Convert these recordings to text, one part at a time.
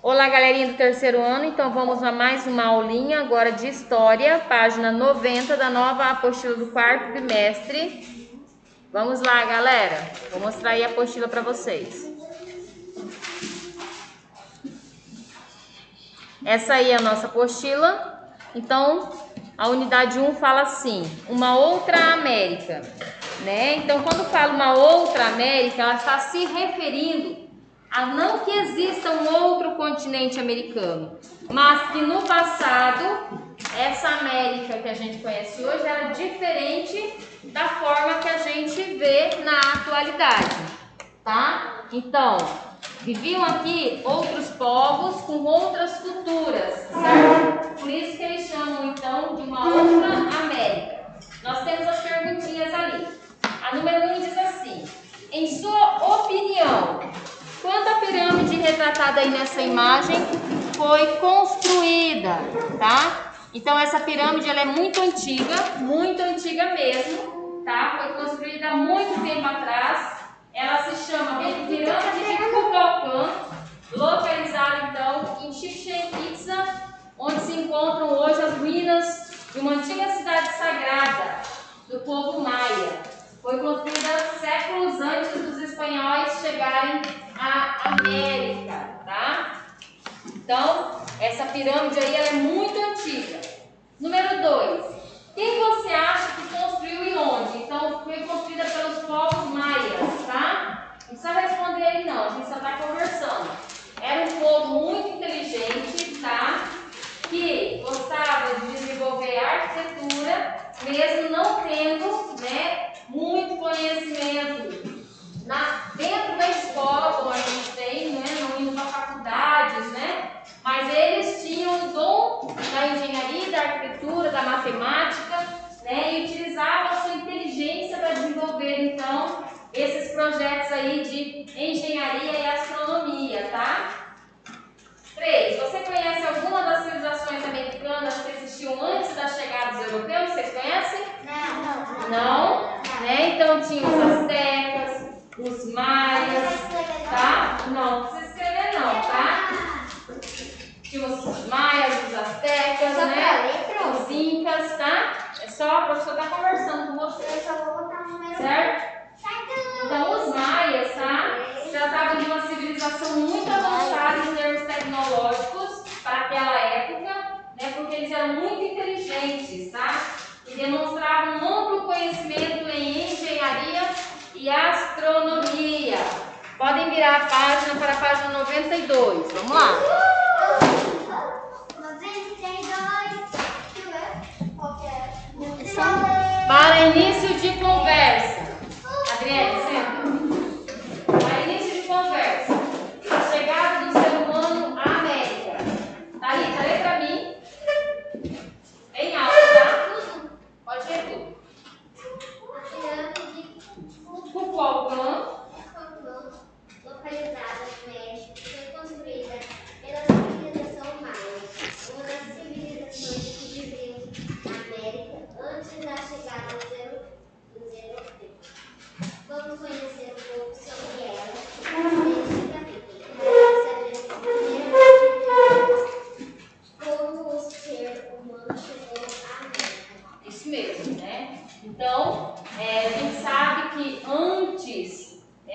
Olá, galerinha do terceiro ano, então vamos a mais uma aulinha agora de História, página 90 da nova apostila do quarto bimestre. Vamos lá, galera, vou mostrar aí a apostila para vocês. Essa aí é a nossa apostila. Então, a unidade 1 fala assim, uma outra América, né? Então, quando fala uma outra América, ela está se referindo a não que exista um outro continente americano, mas que no passado, essa América que a gente conhece hoje era diferente da forma que a gente vê na atualidade, tá? Então, viviam aqui outros povos com outras culturas, certo? Por isso que eles chamam então de uma outra América. Nós temos as perguntinhas ali. A número 1 diz assim: em sua opinião, quando a pirâmide retratada aí nessa imagem foi construída, tá? Então essa pirâmide ela é muito antiga mesmo, tá? Foi construída há muito tempo atrás. Ela se chama Pirâmide de Kukulkan, localizada então em Chichén Itzá, onde se encontram hoje as ruínas de uma antiga cidade sagrada do povo maia. Foi construída séculos antes dos espanhóis chegarem à América, tá? Então, essa pirâmide aí ela é muito antiga. Número 2. Quem você acha que construiu e onde? Então, foi construída pelos povos maias, tá? Não precisa responder aí não, a gente só está conversando. Era um povo muito inteligente, tá? Que gostava de desenvolver arquitetura, mesmo não tendo, né, muito conhecimento dentro da escola, como a gente tem, né, não indo para faculdades, né? Mas eles tinham o dom da engenharia, da arquitetura, da matemática, né? E utilizavam a sua inteligência para desenvolver, então, esses projetos aí de engenharia e astronomia, tá? 3. Você conhece alguma das civilizações americanas que existiam antes da chegada dos europeus? Vocês conhecem? Não. Não? Né? Então tinha os astecas, os maias, tá? Não, não precisa escrever não, tá? Tinha os maias, os astecas, né? Os incas, tá? É só a professora estar conversando com vocês, certo? Então os maias, tá? Tratavam de uma civilização muito avançada em termos tecnológicos para aquela época, né? Porque eles eram muito inteligentes, tá? E demonstravam um amplo conhecimento em engenharia e astronomia. Podem virar a página para a página 92. Vamos lá. 92. Para início de conversa. Adriele, senta. Para início de conversa. A chegada do ser humano à América. Thalita, lê para mim. Bem alto, tá? Pode ler tudo. Kukulkan, localizada no México, foi construída pela civilização maia, uma das civilizações que viviam na América antes da chegada dos europeus. Vamos conhecer um pouco sobre ela neste capítulo. Quero saber como o ser humano chegou à América. isso mesmo, né? Então, a gente sabe que antes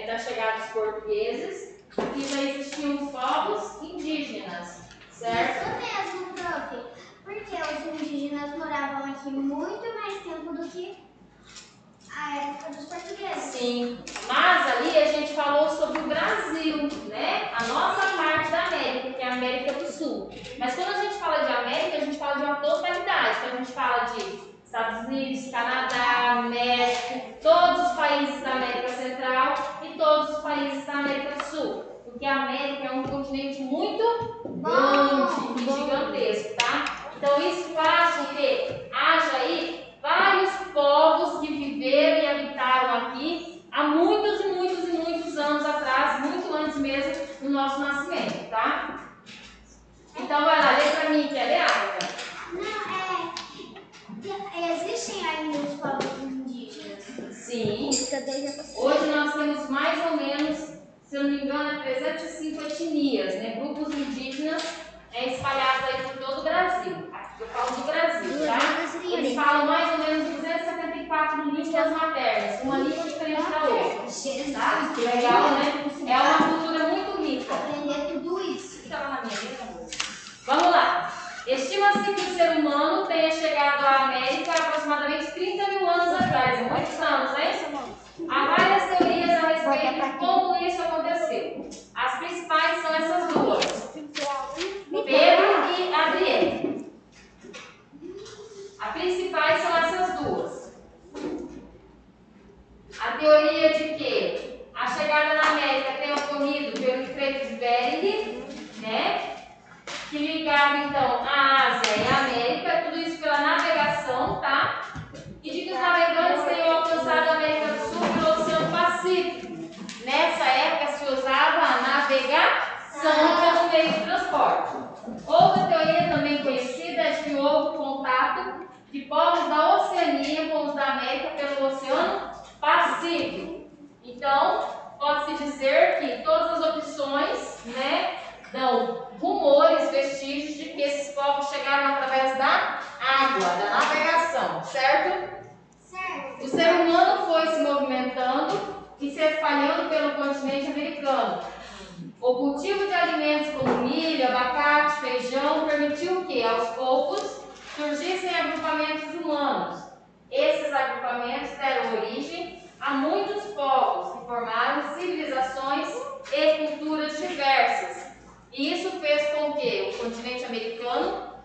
da chegada dos portugueses, aqui já existiam os povos indígenas, certo? Isso mesmo, prof. Porque os indígenas moravam aqui muito mais tempo do que a época dos portugueses. Sim, mas ali a gente falou sobre o Brasil, né? A nossa parte da América, que é a América do Sul. Mas quando a gente fala de América, a gente fala de uma totalidade. Então a gente fala de Estados Unidos, Canadá, México, todos os países da América Central e todos os países da América do Sul. Porque a América é um continente muito grande e gigantesco, tá? Então isso faz com que haja aí vários povos que viveram e habitaram aqui há muitos e muitos e muitos anos atrás, muito antes mesmo do nosso nascimento, tá? Então vai lá, lê pra mim, quer ler, Ágata? Existem ainda os povos indígenas? Sim. Hoje nós temos mais ou menos, se eu não me engano, 305 etnias, né? Grupos indígenas meio de transporte. Outra teoria também conhecida é de que houve contato de povos da Oceania com os da América pelo Oceano Pacífico. Então, pode-se dizer que todas as opções, né, dão rumores, vestígios de que esses povos chegaram através da água, da navegação, certo? Certo. O ser humano foi se movimentando e se espalhando pelo continente americano. O cultivo de alimentos como milho, abacate, feijão permitiu que, aos poucos, surgissem agrupamentos humanos. Esses agrupamentos deram origem a muitos povos que formaram civilizações e culturas diversas. E isso fez com que o continente americano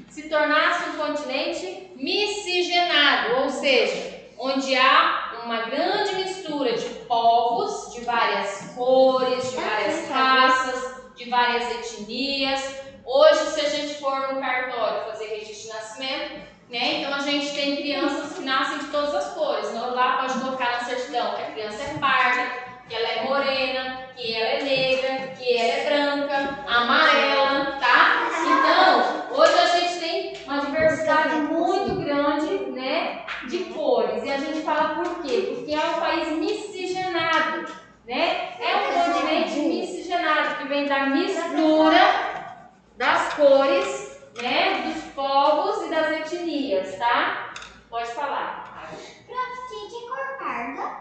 se tornasse um continente miscigenado, ou seja, onde há uma grande mistura de povos, de várias cores, de várias raças, de várias etnias. Hoje, se a gente for no cartório fazer registro de nascimento, né, então a gente tem crianças que nascem de todas as cores. Então, lá pode colocar na certidão que a criança é parda, que ela é morena, que ela é negra, que ela é branca, amarela, tá? Então, hoje a gente tem uma diversidade muito grande, né, de cores. E a gente fala por quê? Porque é um país miscigenado, né? É um continente miscigenado que vem da mistura das cores, né, dos povos e das etnias, tá? Pode falar. Prof, que cor parda?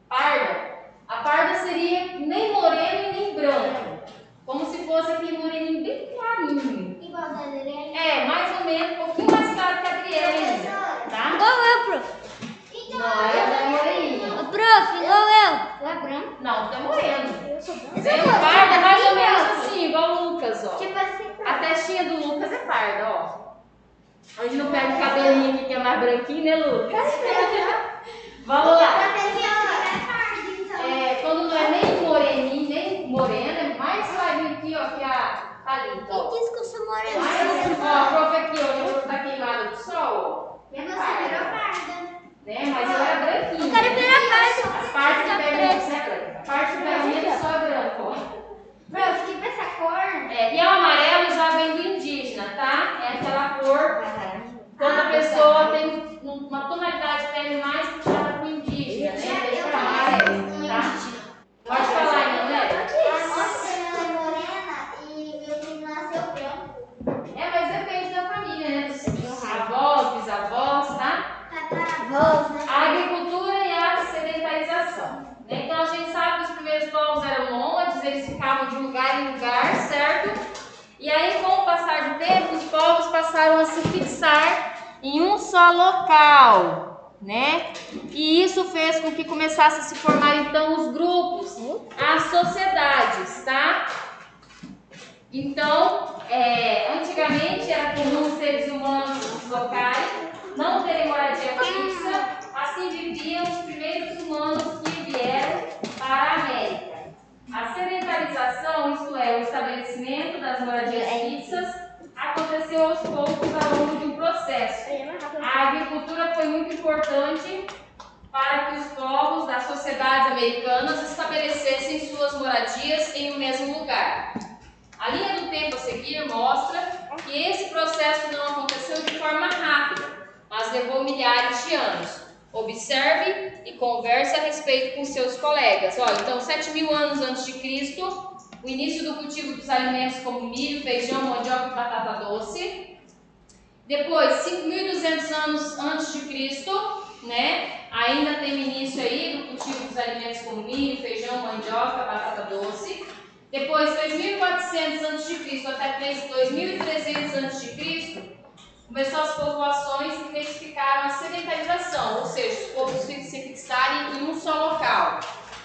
Parda. A parda seria nem moreno e nem branco. Como se fosse aquele moreninho bem clarinho. Igual da Adriele? É, mais ou menos, um pouquinho mais claro que a Adriele ainda, tá? Igual eu, prof. Então, Não, ela é moreninha. Ô, prof, igual eu. tu é branco? Não, tu é moreno. Eu sou branco. É parda mais ou menos assim, igual o Lucas, ó. Tipo assim, A testinha do Lucas é parda, ó. Onde não pega o cabelinho aqui que é mais branquinho, né, Lucas? Vamos lá. É, quando não é nem moreninho, nem morena, é mais clarinho aqui, ó, que a Thalita, ó. Quem disse que eu sou morena? Ó, a prova aqui, ó, onde você tá queimada do sol, ó. E você virou parda. Né? Mas ela é branquinha. Eu quero virar parda. A parte que pega menos é branca. A parte que pega menos só é branca, ó. Prof, tipo essa cor. É, e o amarelo já vem do indígena, tá? É aquela cor quando a pessoa tem uma tonalidade de pele mais puxada pro indígena, né? Tem pra amarelo, tá? Pode falar aí, né? Nossa, ela é morena e meu filho nasceu branco. É, mas depende da família, né? Dos avós, bisavós, tá? A agricultura e a sedentarização. Né? Então a gente sabe que os primeiros povos eram nômades, eles ficavam de lugar em lugar, certo? E aí, com o passar do tempo, os povos passaram a se fixar em um só local, né? E isso fez com que começasse a se formar então os grupos, as sociedades, tá? Então, antigamente era comum os seres humanos se deslocarem, não terem moradia fixa, assim viviam os primeiros humanos que vieram para a América. A sedentarização, isto é, o estabelecimento das moradias fixas, aconteceu aos poucos ao longo de um processo. A agricultura foi muito importante para que os povos das sociedades americanas estabelecessem suas moradias em um mesmo lugar. A linha do tempo a seguir mostra que esse processo não aconteceu de forma rápida, mas levou milhares de anos. Observe e converse a respeito com seus colegas. Ó, então, 7.000 anos antes de Cristo, o início do cultivo dos alimentos como milho, feijão, mandioca e batata doce. Depois, 5.200 anos antes de Cristo, né? Ainda tem início aí do cultivo dos alimentos como milho, feijão, mandioca, batata doce. Depois, 2.400 a.C. até 2.300 a.C., começou as povoações que intensificaram a sedentarização, ou seja, os povos se fixarem em um só local,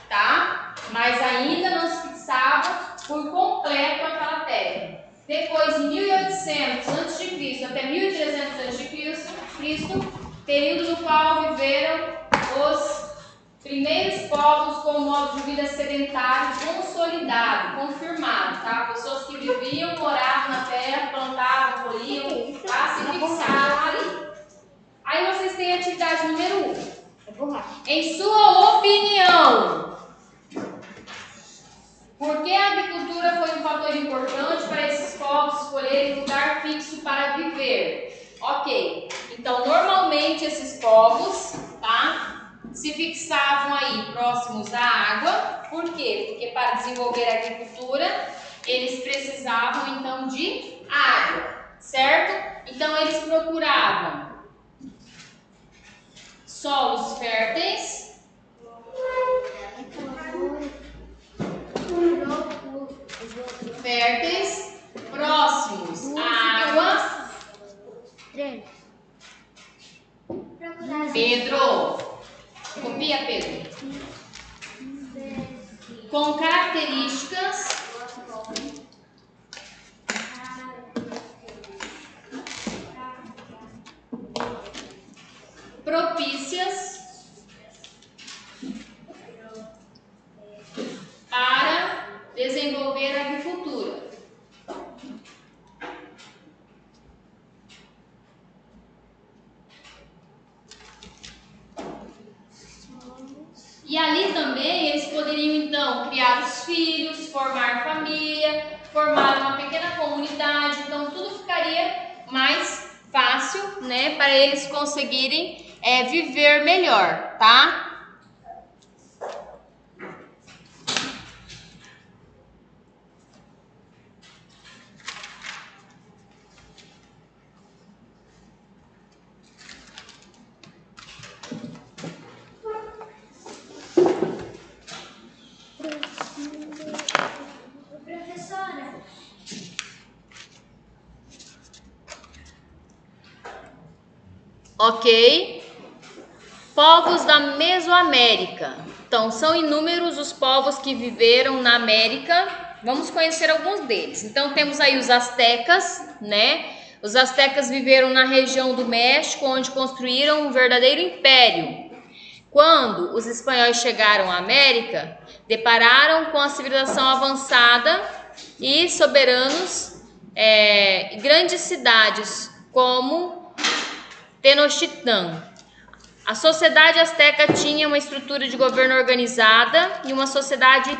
tá? Mas ainda não se fixava por completo aquela terra. Depois, em 1800 a.C. até 1.300 a.C., período no qual viveram os primeiros povos com um modo de vida sedentário consolidado, confirmado, tá? Pessoas que viviam, moravam na terra, plantavam, colhiam, tá? Se fixaram ali. Aí vocês têm a atividade número 1. Em sua opinião, por que a agricultura foi um fator importante para a para viver. Ok, então normalmente esses povos, tá, se fixavam aí próximos à água. Por quê? Porque para desenvolver a agricultura eles precisavam então de água, certo? Então eles procuravam solos férteis, próximos à água. Pedro, copia, Pedro. Com características propícias para desenvolver a agricultura. E ali também eles poderiam então criar os filhos, formar família, formar uma pequena comunidade. Então tudo ficaria mais fácil, né, para eles conseguirem viver melhor, tá? Professora, Ok. Povos da Mesoamérica. Então, são inúmeros os povos que viveram na América. Vamos conhecer alguns deles. Então, temos aí os astecas, né? Os astecas viveram na região do México, onde construíram um verdadeiro império. Quando os espanhóis chegaram à América, depararam com a civilização avançada e soberanos, grandes cidades como Tenochtitlan. A sociedade asteca tinha uma estrutura de governo organizada e uma sociedade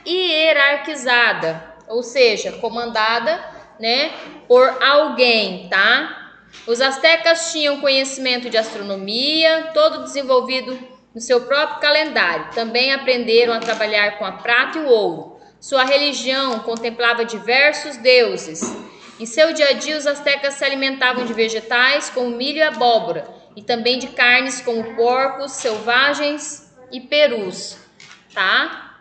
hierarquizada, ou seja, comandada, né, por alguém, tá? Os astecas tinham conhecimento de astronomia, todo desenvolvido no seu próprio calendário. Também aprenderam a trabalhar com a prata e o ouro. Sua religião contemplava diversos deuses. Em seu dia a dia, os astecas se alimentavam de vegetais como milho e abóbora, e também de carnes como porcos, selvagens e perus, tá?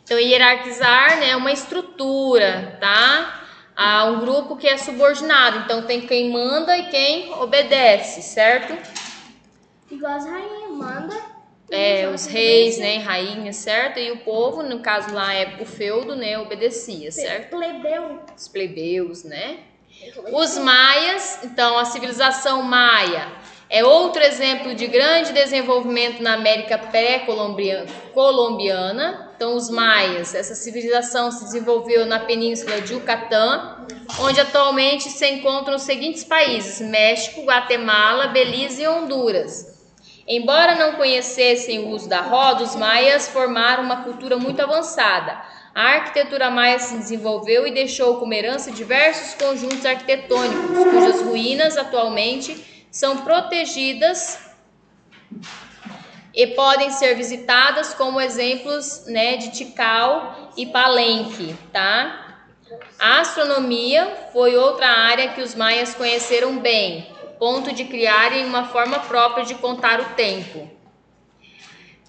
Então, hierarquizar, né, é uma estrutura, tá? Há um grupo que é subordinado, então tem quem manda e quem obedece, certo? Igual as rainhas, manda. Os reis, né, rainhas, certo? E o povo, no caso lá é o feudo, né, obedecia, certo? Plebeu. Os plebeus, né? Os maias, então a civilização maia é outro exemplo de grande desenvolvimento na América pré-colombiana. Então os maias, essa civilização se desenvolveu na península de Yucatán, onde atualmente se encontram os seguintes países: México, Guatemala, Belize e Honduras. Embora não conhecessem o uso da roda, os maias formaram uma cultura muito avançada. A arquitetura maia se desenvolveu e deixou como herança diversos conjuntos arquitetônicos, cujas ruínas atualmente são protegidas e podem ser visitadas como exemplos, né, de Tikal e Palenque, tá? A astronomia foi outra área que os maias conheceram bem, ponto de criarem uma forma própria de contar o tempo.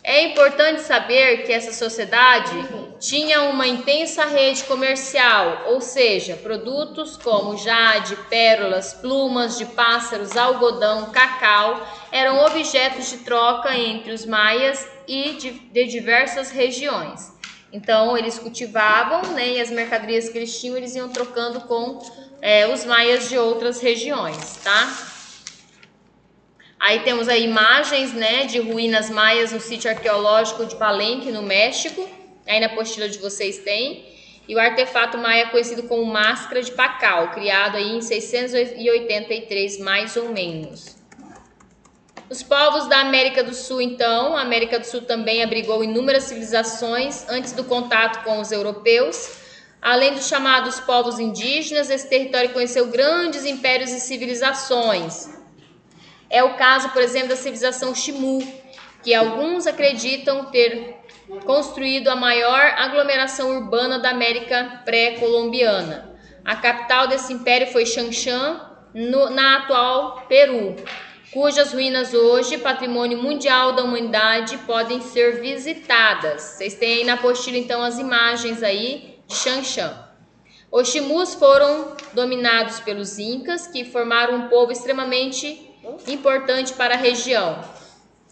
É importante saber que essa sociedade tinha uma intensa rede comercial, ou seja, produtos como jade, pérolas, plumas de pássaros, algodão, cacau eram objetos de troca entre os maias e de diversas regiões. Então, eles cultivavam, né, e as mercadorias que eles tinham, eles iam trocando com os maias de outras regiões, tá? Aí temos aí imagens, né, de ruínas maias no sítio arqueológico de Palenque, no México. Aí na apostila de vocês tem. E o artefato maia conhecido como máscara de Pacal, criado aí em 683, mais ou menos. Os povos da América do Sul, então, a América do Sul também abrigou inúmeras civilizações antes do contato com os europeus. Além dos chamados povos indígenas, esse território conheceu grandes impérios e civilizações. É o caso, por exemplo, da civilização Ximú, que alguns acreditam ter construído a maior aglomeração urbana da América pré-colombiana. A capital desse império foi Xanxan, na atual Peru, cujas ruínas hoje, patrimônio mundial da humanidade, podem ser visitadas. Vocês têm aí na apostila, então, as imagens aí de Xanxan. Os Ximus foram dominados pelos Incas, que formaram um povo extremamente importante para a região.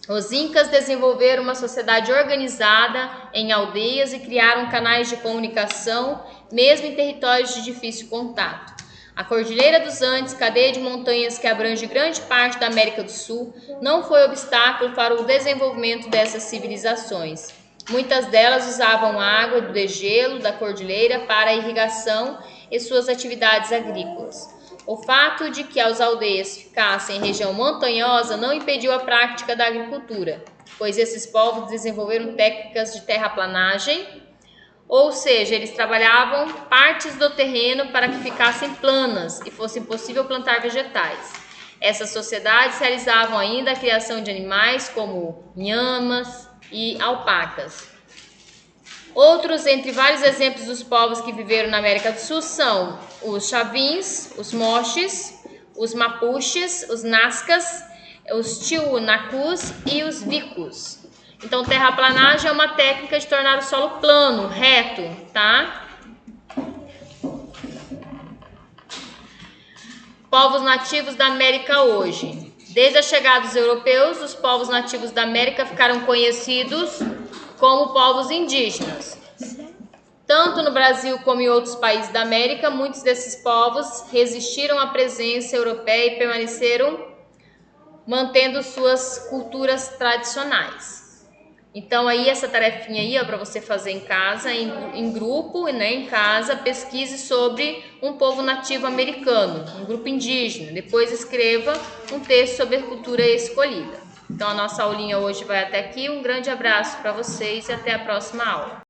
Os Incas desenvolveram uma sociedade organizada em aldeias e criaram canais de comunicação, mesmo em territórios de difícil contato. A Cordilheira dos Andes, cadeia de montanhas que abrange grande parte da América do Sul, não foi obstáculo para o desenvolvimento dessas civilizações. Muitas delas usavam água do degelo da cordilheira para a irrigação e suas atividades agrícolas. O fato de que as aldeias ficassem em região montanhosa não impediu a prática da agricultura, pois esses povos desenvolveram técnicas de terraplanagem, ou seja, eles trabalhavam partes do terreno para que ficassem planas e fosse possível plantar vegetais. Essas sociedades realizavam ainda a criação de animais como nhamas e alpacas. Outros entre vários exemplos dos povos que viveram na América do Sul são os Chavins, os Moches, os Mapuches, os Nazcas, os Tiwanakus e os Vicus. Então, terraplanagem é uma técnica de tornar o solo plano, reto, tá? Povos nativos da América hoje. Desde a chegada dos europeus, os povos nativos da América ficaram conhecidos como povos indígenas. Tanto no Brasil como em outros países da América, muitos desses povos resistiram à presença europeia e permaneceram mantendo suas culturas tradicionais. Então aí essa tarefinha aí, para você fazer em casa, em grupo, né, em casa, pesquise sobre um povo nativo americano, um grupo indígena. Depois escreva um texto sobre a cultura escolhida. Então a nossa aulinha hoje vai até aqui. Um grande abraço para vocês e até a próxima aula.